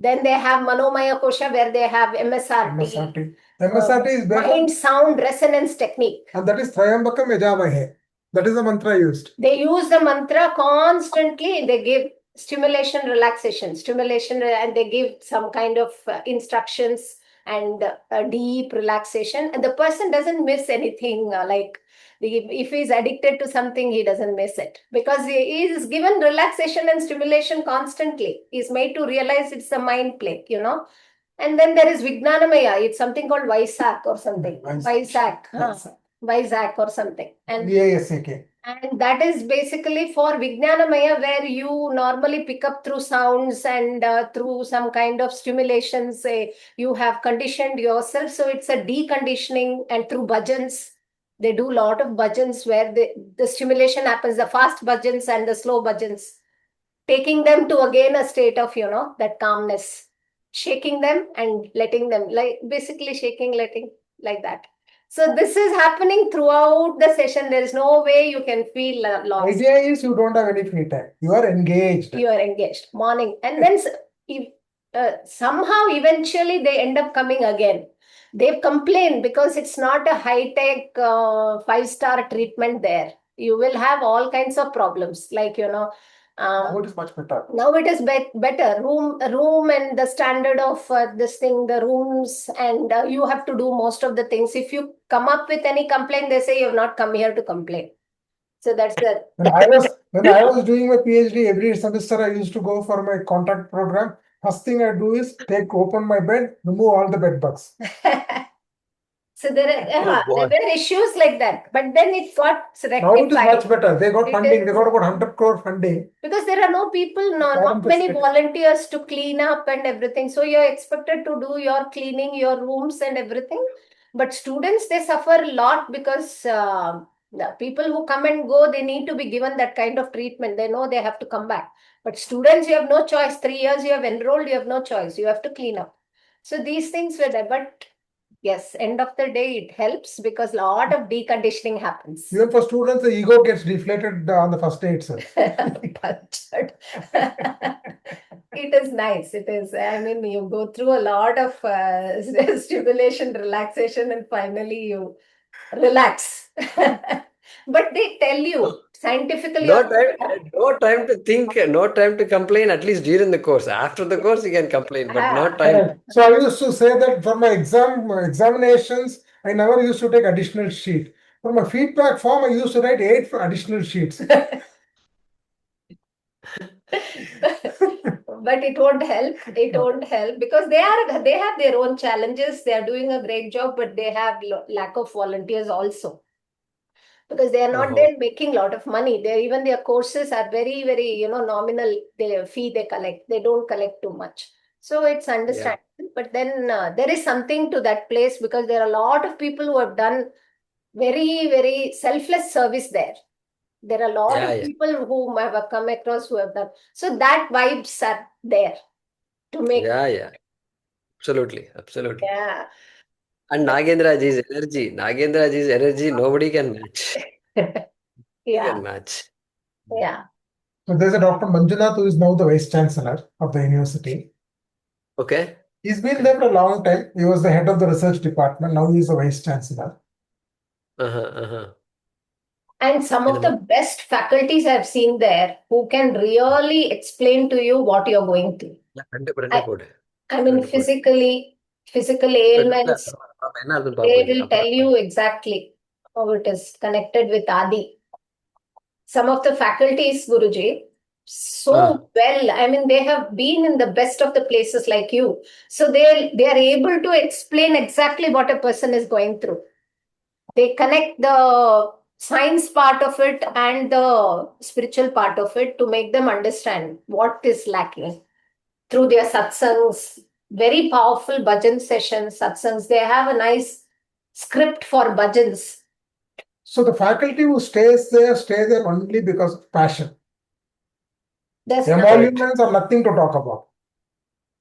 Then they have Manomaya Kosha, where they have MSRT. MSRT is based mind sound resonance technique. And that is Trayambakam Yajamahe. That is the mantra used. They use the mantra constantly. They give stimulation, relaxation, stimulation, and they give some kind of instructions and deep relaxation. And the person doesn't miss anything. If he's addicted to something, he doesn't miss it because he is given relaxation and stimulation constantly. He's made to realize it's a mind play, And then there is Vijnanamaya. It's something called Vaisak or something. Vaisak or something. And VISAK. And that is basically for Vijnanamaya, where you normally pick up through sounds and through some kind of stimulation, say you have conditioned yourself. So it's a deconditioning, and through bhajans, they do a lot of bhajans where the stimulation happens, the fast bhajans and the slow bhajans, taking them to again a state of, that calmness, shaking them and letting them, like basically shaking, letting, like that. So this is happening throughout the session. There is no way you can feel lost. Idea is you don't have any free time. You are engaged. You are engaged. Morning. And then somehow eventually they end up coming again. They complain because it's not a high-tech 5-star treatment there. You will have all kinds of problems, like, now it is much better. Now it is better. Room and the standard of the rooms, and you have to do most of the things. If you come up with any complaint, they say you have not come here to complain. So that's the. When I was doing my PhD, every semester I used to go for my contact program. First thing I do is open my bed, remove all the bed bugs. So there were issues like that, but then it got rectified. Now it is much better. They got funding. They got about 100 crore funding. Because there are no people, not many volunteers to clean up and everything. So you're expected to do your cleaning, your rooms and everything. But students, they suffer a lot because the people who come and go, they need to be given that kind of treatment. They know they have to come back. But students, you have no choice. 3 years you have enrolled, you have no choice. You have to clean up. So these things were there. But yes, end of the day, it helps because a lot of deconditioning happens. Even for students, the ego gets deflated on the first day itself. It is nice. It is. I mean, you go through a lot of stimulation, relaxation, and finally you relax. But they tell you scientifically. No time to think, no time to complain, at least during the course. After the course, you can complain, but not time. So I used to say that for my examinations, I never used to take additional sheet. For my feedback form, I used to write 8 additional sheets. But it won't help. It won't help because they have their own challenges. They are doing a great job, but they have lack of volunteers also. Because they are not then making a lot of money. Even their courses are very, very, nominal. The fee they collect. They don't collect too much. So it's understandable. Yeah. But then there is something to that place because there are a lot of people who have done very, very selfless service there. There are a lot of people who have come across who have done. So that vibes are there to make. Yeah. Absolutely. Yeah. And Nagendraji's energy, nobody can match. Yeah. Can match. Yeah. So there's a Dr. Manjunath who is now the Vice Chancellor of the university. Okay. He's been there for a long time. He was the head of the research department. Now he is the Vice Chancellor. And some of the best faculties I've seen there who can really explain to you what you're going through. I mean, physical ailments, they will tell you exactly how it is connected with Adi. Some of the faculties, Guruji, so well, I mean, they have been in the best of the places like you. So they are able to explain exactly what a person is going through. They connect the science part of it and the spiritual part of it to make them understand what is lacking through their satsangs. Very powerful bhajan sessions, satsangs. They have a nice script for bhajans. So the faculty who stays there only because of passion. Emoluments are nothing to talk about.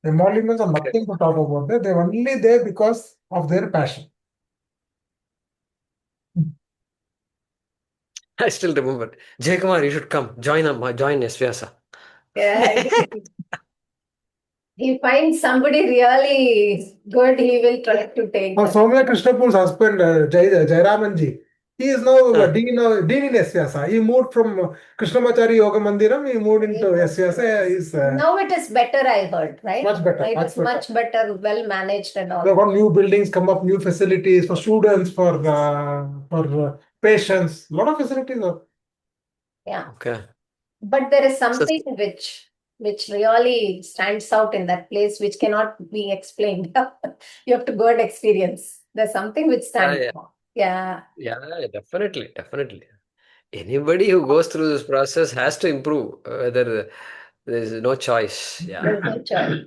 Emoluments are nothing to talk about. They're only there because of their passion. I still remember. Jaykumar, you should come. Join SVSA. Yeah. he finds somebody really good, he will try to take them. Soumya Krishnapur's husband, Jayaramanji, he is now dean in SVasa. He moved from Krishnamachari Yoga Mandiram, he moved into SVasa. Now it is better, I heard, right? Much better. It is much better, well managed and all. There got new buildings come up, new facilities for students, for patients. A lot of facilities are. Yeah. Okay. But there is something which really stands out in that place, which cannot be explained. You have to go and experience. There's something which stands out. Yeah. Yeah, definitely. Anybody who goes through this process has to improve, whether there is no choice. Yeah. There's no choice.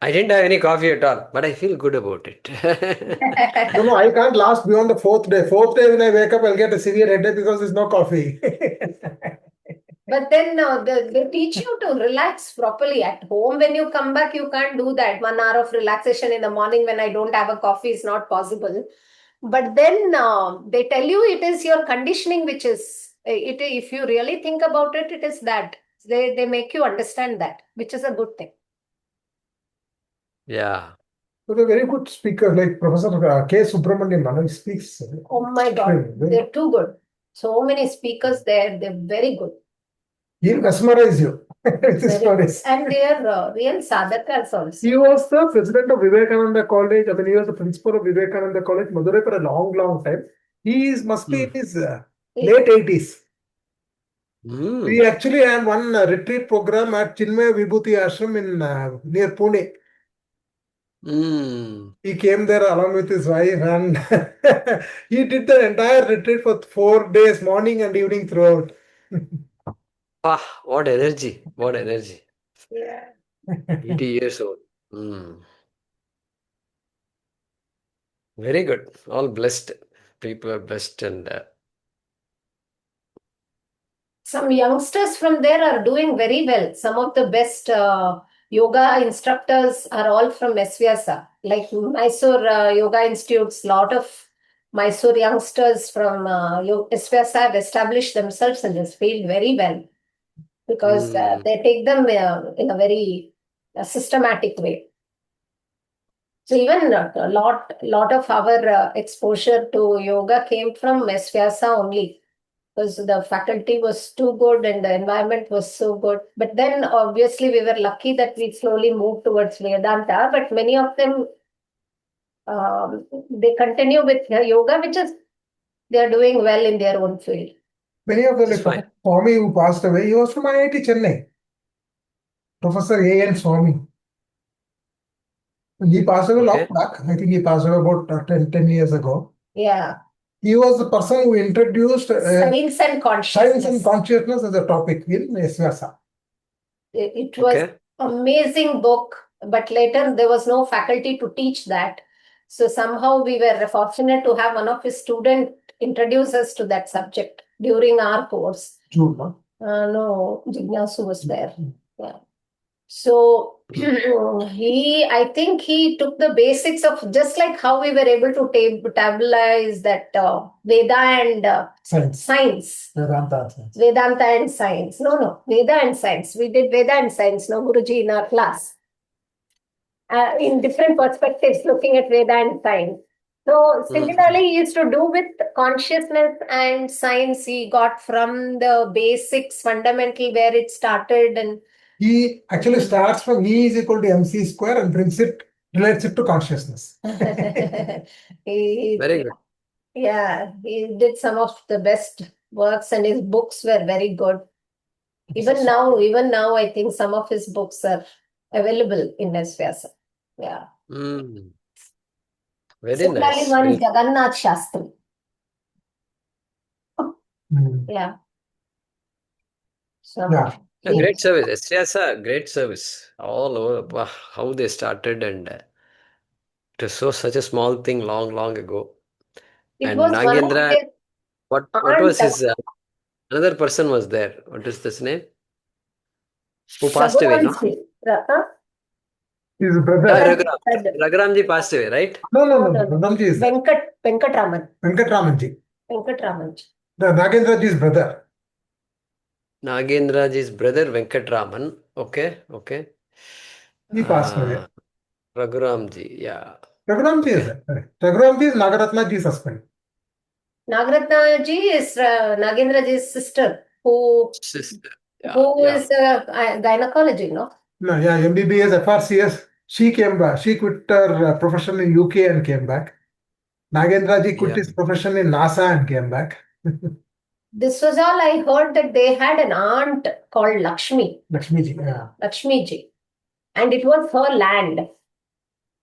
I didn't have any coffee at all, but I feel good about it. No, I can't last beyond the fourth day. Fourth day when I wake up, I'll get a severe headache because there's no coffee. But then they teach you to relax properly at home. When you come back, you can't do that. 1 hour of relaxation in the morning when I don't have a coffee is not possible. But then they tell you it is your conditioning, which is, if you really think about it, it is that. They make you understand that, which is a good thing. Yeah. So they're very good speakers, like Professor K. Subramanian. He speaks. Oh my God, they're too good. So many speakers there, they're very good. He'll mesmerize you with his stories. And they are real sadhakas also. He was the president of Vivekananda College. I mean, he was the principal of Vivekananda College, Madurai, for a long time. He must be in his late 80s. We actually had one retreat program at Chinmaya Vibhuti Ashram in near Pune. He came there along with his wife, and he did the entire retreat for 4 days, morning and evening throughout. What energy! What energy! Yeah. 80 years old. Very good. All blessed. People are blessed, and some youngsters from there are doing very well. Some of the best yoga instructors are all from SVSA. Like Mysore Yoga Institutes, lot of Mysore youngsters from SVSA have established themselves in this field very well, because they take them in a very systematic way. So even a lot of our exposure to yoga came from SVSA only, because the faculty was too good and the environment was so good. But then obviously we were lucky that we slowly moved towards Vedanta, but many of them, they continue with yoga, which is, they're doing well in their own field. Many of them, like Swami, who passed away, he was from IIT Chennai. Professor A.N. Swami. He passed away long back. I think he passed away about 10 years ago. Yeah. He was the person who introduced science and consciousness. Science and consciousness as a topic in SVSA. It was amazing book, but later there was no faculty to teach that. So somehow we were fortunate to have one of his students introduce us to that subject during our course. No, Jignasu was there. Yeah. So I think he took the basics of, just like how we were able to tabularize that Veda and science. Vedanta and science. No, Veda and science. We did Veda and science, no, Guruji, in our class. In different perspectives, looking at Veda and science. So similarly, he used to do with consciousness and science. He got from the basics, fundamental, where it started, and he actually starts from E is equal to MC square and relates it to consciousness. Very good. Yeah, he did some of the best works, and his books were very good. Even now, I think some of his books are available in SVSA. Yeah. Very nice. One Jagannath Shastri. Yeah. So, great service. SVSA, great service. All over. How they started, and it was such a small thing long ago. It was Nagendra, what was his another person was there. What is this name? Who passed away, no? His brother. Raghuramji passed away, right? No. Raghuramji is Venkatraman. Venkatramanji. Venkatramanji. The Nagendraji's brother. Nagendraji's brother Venkatraman. Okay. He passed away. Raghuramji, yeah. Raghuramji is there. Correct. Raghuramji is Nagaratnaji's husband. Nagaratnaji is Nagendraji's sister, Sister. who is gynecology, no? No, yeah, MBBS, FRCS. She came back. She quit her profession in UK and came back. Nagendraji quit his profession in NASA and came back. This was all I heard, that they had an aunt called Lakshmi. Lakshmiji, yeah. Lakshmiji. And it was her land.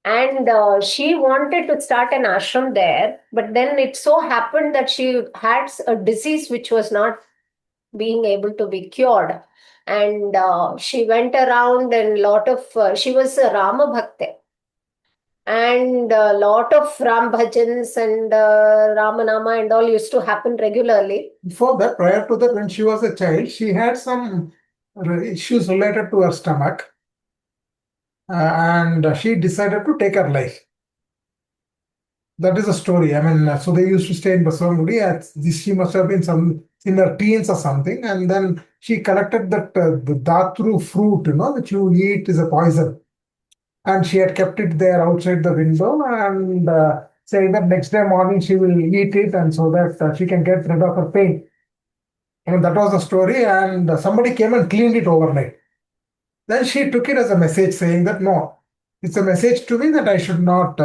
And she wanted to start an ashram there, but then it so happened that she had a disease which was not being able to be cured. And she went around and she was a Rama Bhakta. And a lot of Ram bhajans and Ramanama and all used to happen regularly. Before that, prior to that, when she was a child, she had some issues related to her stomach. And she decided to take her life. That is a story. I mean, so they used to stay in Basavamudi. She must have been some in her teens or something. And then she collected that the datru fruit, which you eat is a poison. And she had kept it there outside the window and saying that next day morning she will eat it, and so that she can get rid of her pain. And that was the story. And somebody came and cleaned it overnight. Then she took it as a message saying that no, it's a message to me that I should not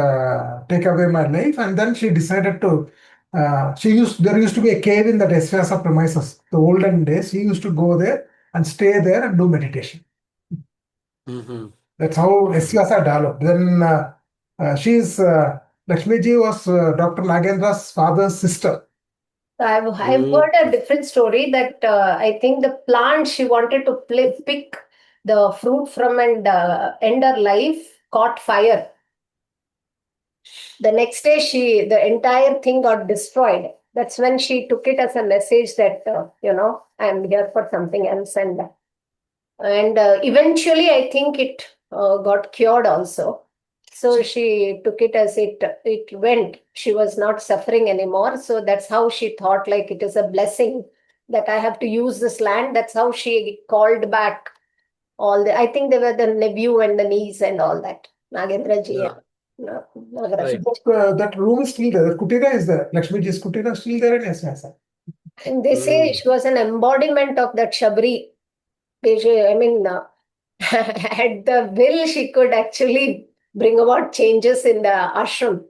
take away my life. And then she decided to, there used to be a cave in that Esvyasa premises, the olden days. She used to go there and stay there and do meditation. That's how Esvyasa developed. Then Lakshmiji was Dr. Nagendra's father's sister. I've heard a different story that I think the plant she wanted to pick the fruit from and end her life caught fire. The next day, the entire thing got destroyed. That's when she took it as a message that, I'm here for something else. And eventually, I think it got cured also. So she took it as it went. She was not suffering anymore. So that's how she thought, like, it is a blessing that I have to use this land. That's how she called back I think they were the nephew and the niece and all that. Nagendraji. Right. That room is still there. The kutira is there. Lakshmiji's kutira is still there in Esvyasa. And they say she was an embodiment of that Shabri. I mean, at the will, she could actually bring about changes in the ashram.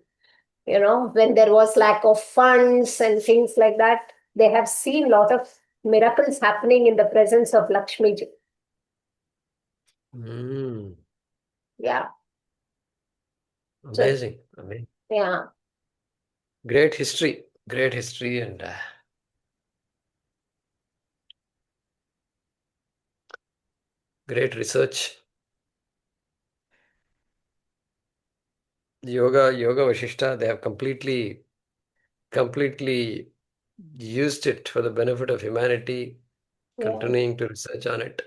When there was lack of funds and things like that, they have seen a lot of miracles happening in the presence of Lakshmiji. Yeah. Amazing. Yeah. Great history and great research. Yoga Vashishta, they have completely used it for the benefit of humanity, continuing to research on it.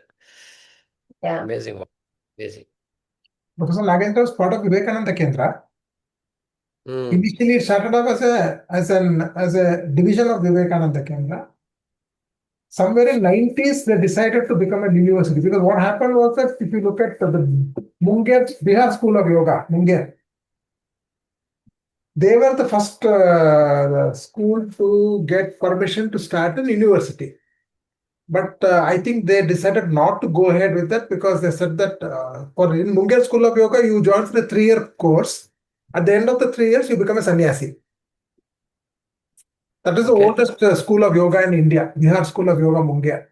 Yeah. Amazing. Professor Nagendra was part of Vivekananda Kendra. Initially, it started off as a division of Vivekananda Kendra. Somewhere in 90s, they decided to become a university, because what happened was that if you look at the Munger Bihar School of Yoga, Munger, they were the first school to get permission to start an university. But I think they decided not to go ahead with that, because they said that in Munger School of Yoga, you join for a 3-year course. At the end of the 3 years, you become a sannyasi. That is the oldest school of yoga in India, Bihar School of Yoga, Munger.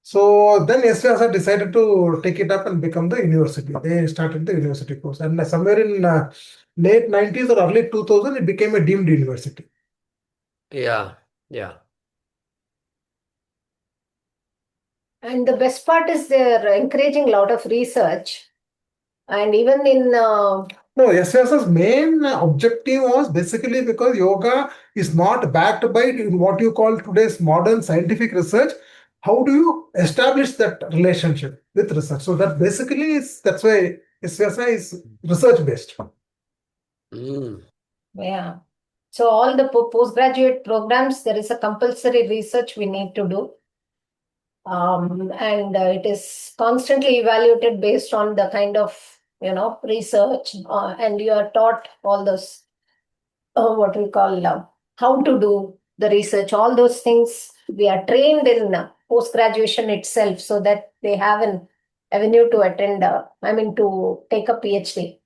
So then Esvyasa decided to take it up and become the university. They started the university course. And somewhere in late 90s or early 2000, it became a deemed university. Yeah. And the best part is they're encouraging a lot of research. And even in... No, Esvyasa's main objective was basically because yoga is not backed by what you call today's modern scientific research. How do you establish that relationship with research? So that basically that's why Esvyasa is research based. Yeah. So all the postgraduate programs, there is a compulsory research we need to do. and it is constantly evaluated based on the kind of research, and you are taught all those what we call how to do the research, all those things. We are trained in post graduation itself, so that they have an avenue to attend. To take a PhD.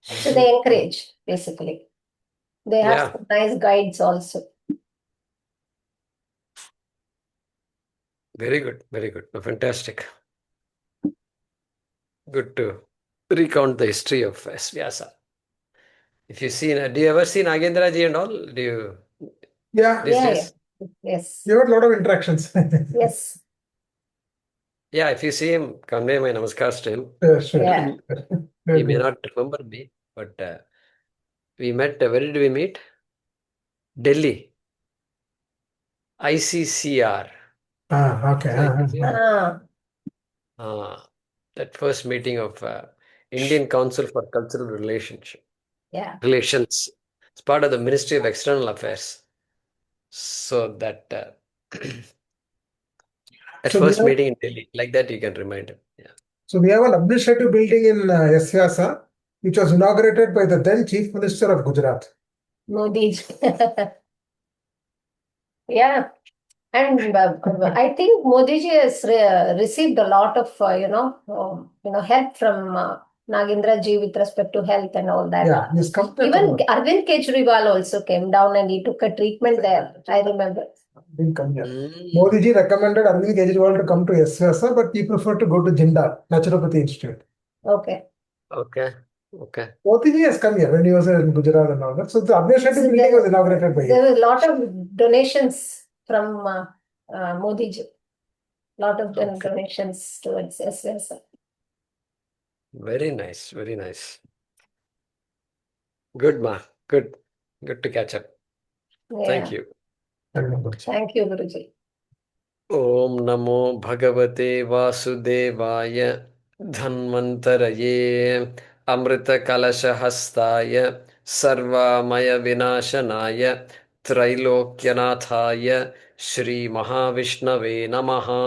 So they encourage, basically. They have some nice guides also. Very good, very good. Fantastic. Good to recount the history of S. Vyasa. If you see, do you ever see Nagendra ji and all? Do you? Yeah. These days? Yes. You have a lot of interactions. Yes. Yeah, if you see him, convey my namaskars to him. Yeah, sure. Yeah. He may not remember me, but we met. Where did we meet? Delhi. ICCR. Okay. That first meeting of Indian Council for Cultural Relations. It's part of the Ministry of External Affairs. So that first meeting in Delhi, like that you can remind him. Yeah. So we have an administrative building in Yasyasa, which was inaugurated by the then Chief Minister of Gujarat. Modi. Yeah. And I think Modi ji has received a lot of help from Nagendra ji with respect to health and all that. Yeah, he's come to Even Arvind Kejriwal also came down and he took a treatment there. I remember. Didn't come here. Modi ji recommended Arvind Kejriwal to come to Yasyasa, but he preferred to go to Jindal Naturopathy Institute. Okay. Modi ji has come here when he was in Gujarat and all that. So the administrative building was inaugurated by him. There were a lot of donations from Modi ji. Lot of donations towards SSR. Very nice, very nice. Good, Ma. Good to catch up. Yeah. Thank you. Thank you, Guruji. Om Namo Bhagavate Vasudevaya Dhanvantaraye Amrita Kalasha Hastaya Sarvamaya Vinashanaya Trailokyanataya Shri Mahavishnave Namaha.